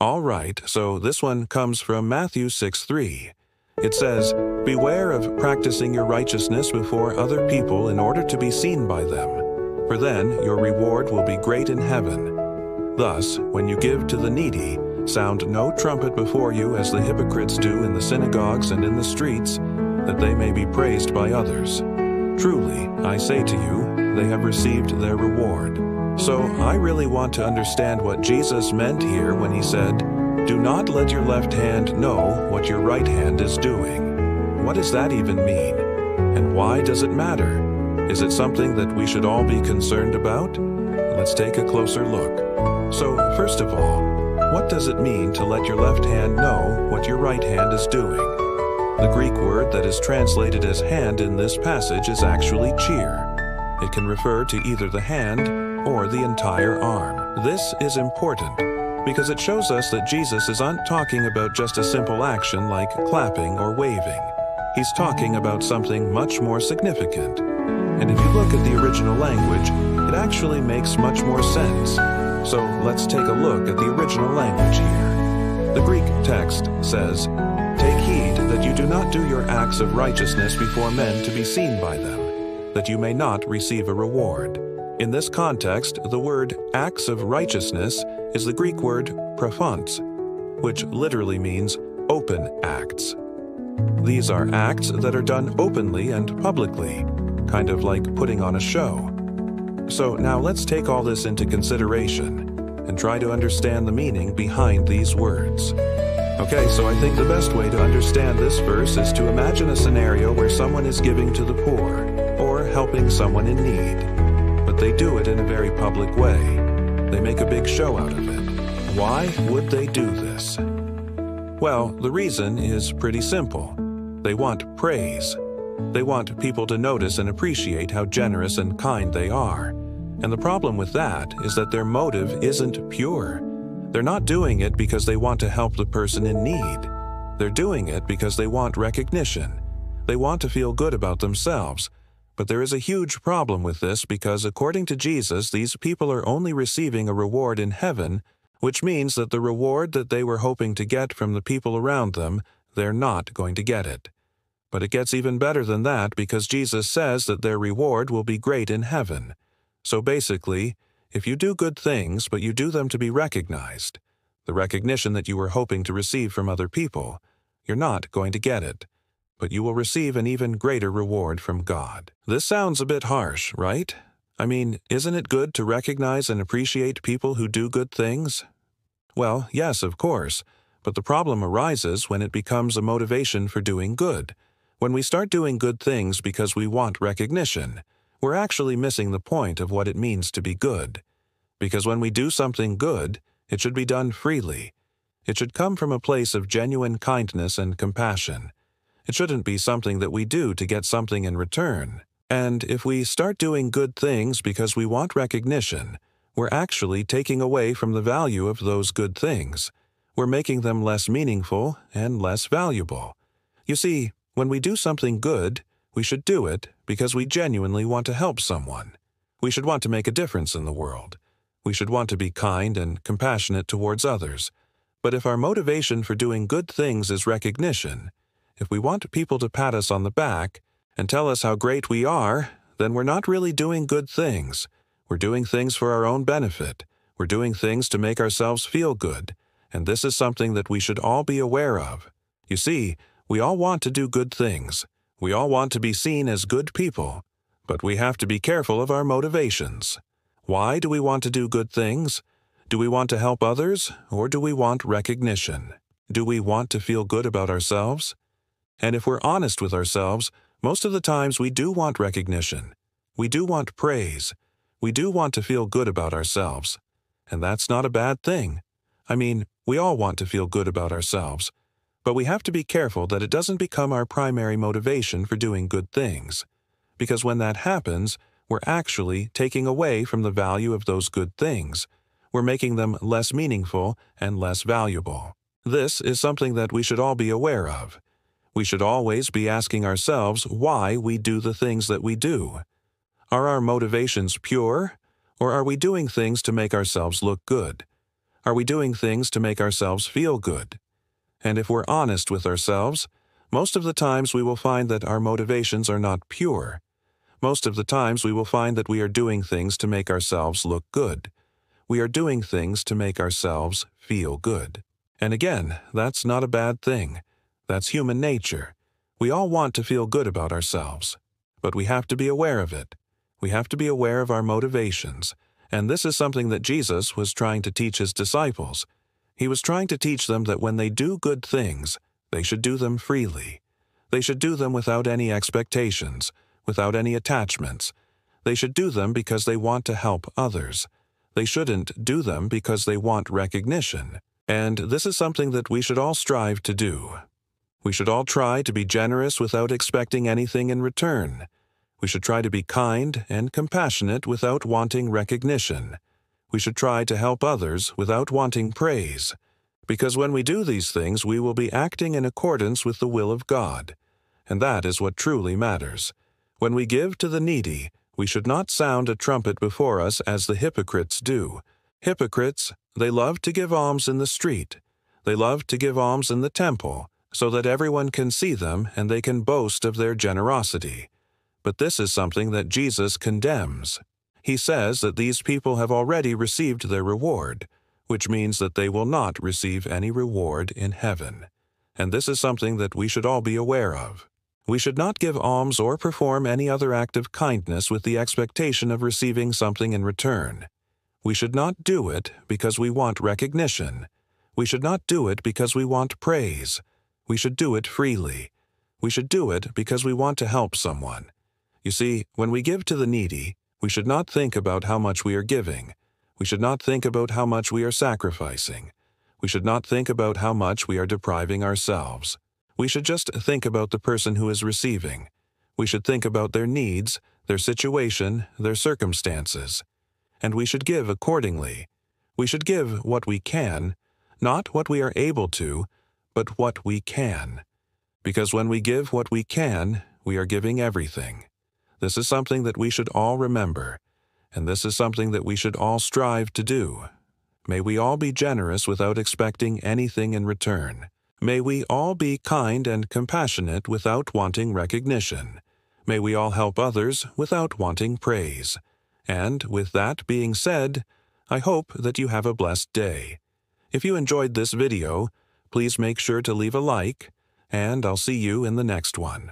All right, so this one comes from Matthew 6:3. It says, "Beware of practicing your righteousness before other people in order to be seen by them, for then your reward will be great in heaven. Thus, when you give to the needy, sound no trumpet before you as the hypocrites do in the synagogues and in the streets, that they may be praised by others. Truly, I say to you, they have received their reward." So I really want to understand what Jesus meant here when he said, "Do not let your left hand know what your right hand is doing." What does that even mean? And why does it matter? Is it something that we should all be concerned about? Let's take a closer look. So, first of all, what does it mean to let your left hand know what your right hand is doing? The Greek word that is translated as hand in this passage is actually cheer. It can refer to either the hand or the entire arm. This is important because it shows us that Jesus isn't talking about just a simple action like clapping or waving. He's talking about something much more significant. And if you look at the original language, it actually makes much more sense. So let's take a look at the original language here. The Greek text says, "Take heed that you do not do your acts of righteousness before men to be seen by them, that you may not receive a reward." In this context, the word acts of righteousness is the Greek word prophons, which literally means open acts. These are acts that are done openly and publicly, kind of like putting on a show. So now let's take all this into consideration and try to understand the meaning behind these words. Okay, so I think the best way to understand this verse is to imagine a scenario where someone is giving to the poor or helping someone in need. But they do it in a very public way. They make a big show out of it. Why would they do this? Well, the reason is pretty simple. They want praise. They want people to notice and appreciate how generous and kind they are. And the problem with that is that their motive isn't pure. They're not doing it because they want to help the person in need. They're doing it because they want recognition. They want to feel good about themselves. But there is a huge problem with this because according to Jesus, these people are only receiving a reward in heaven, which means that the reward that they were hoping to get from the people around them, they're not going to get it. But it gets even better than that because Jesus says that their reward will be great in heaven. So basically, if you do good things but you do them to be recognized, the recognition that you were hoping to receive from other people, you're not going to get it. But you will receive an even greater reward from God. This sounds a bit harsh, right? I mean, isn't it good to recognize and appreciate people who do good things? Well, yes, of course, but the problem arises when it becomes a motivation for doing good. When we start doing good things because we want recognition, we're actually missing the point of what it means to be good. Because when we do something good, it should be done freely. It should come from a place of genuine kindness and compassion. It shouldn't be something that we do to get something in return. And if we start doing good things because we want recognition, we're actually taking away from the value of those good things. We're making them less meaningful and less valuable. You see, when we do something good, we should do it because we genuinely want to help someone. We should want to make a difference in the world. We should want to be kind and compassionate towards others. But if our motivation for doing good things is recognition, if we want people to pat us on the back and tell us how great we are, then we're not really doing good things. We're doing things for our own benefit. We're doing things to make ourselves feel good. And this is something that we should all be aware of. You see, we all want to do good things. We all want to be seen as good people. But we have to be careful of our motivations. Why do we want to do good things? Do we want to help others, or do we want recognition? Do we want to feel good about ourselves? And if we're honest with ourselves, most of the times we do want recognition. We do want praise. We do want to feel good about ourselves. And that's not a bad thing. I mean, we all want to feel good about ourselves. But we have to be careful that it doesn't become our primary motivation for doing good things. Because when that happens, we're actually taking away from the value of those good things. We're making them less meaningful and less valuable. This is something that we should all be aware of. We should always be asking ourselves why we do the things that we do. Are our motivations pure, or are we doing things to make ourselves look good? Are we doing things to make ourselves feel good? And if we're honest with ourselves, most of the times we will find that our motivations are not pure. Most of the times we will find that we are doing things to make ourselves look good. We are doing things to make ourselves feel good. And again, that's not a bad thing. That's human nature. We all want to feel good about ourselves. But we have to be aware of it. We have to be aware of our motivations. And this is something that Jesus was trying to teach his disciples. He was trying to teach them that when they do good things, they should do them freely. They should do them without any expectations, without any attachments. They should do them because they want to help others. They shouldn't do them because they want recognition. And this is something that we should all strive to do. We should all try to be generous without expecting anything in return. We should try to be kind and compassionate without wanting recognition. We should try to help others without wanting praise. Because when we do these things, we will be acting in accordance with the will of God. And that is what truly matters. When we give to the needy, we should not sound a trumpet before us as the hypocrites do. Hypocrites, they love to give alms in the street. They love to give alms in the temple, so that everyone can see them and they can boast of their generosity. But this is something that Jesus condemns. He says that these people have already received their reward, which means that they will not receive any reward in heaven. And this is something that we should all be aware of. We should not give alms or perform any other act of kindness with the expectation of receiving something in return. We should not do it because we want recognition. We should not do it because we want praise. We should do it freely. We should do it because we want to help someone. You see, when we give to the needy, we should not think about how much we are giving. We should not think about how much we are sacrificing. We should not think about how much we are depriving ourselves. We should just think about the person who is receiving. We should think about their needs, their situation, their circumstances. And we should give accordingly. We should give what we can, not what we are able to, but what we can. Because when we give what we can, we are giving everything. This is something that we should all remember, and this is something that we should all strive to do. May we all be generous without expecting anything in return. May we all be kind and compassionate without wanting recognition. May we all help others without wanting praise. And with that being said, I hope that you have a blessed day. If you enjoyed this video, please make sure to leave a like, and I'll see you in the next one.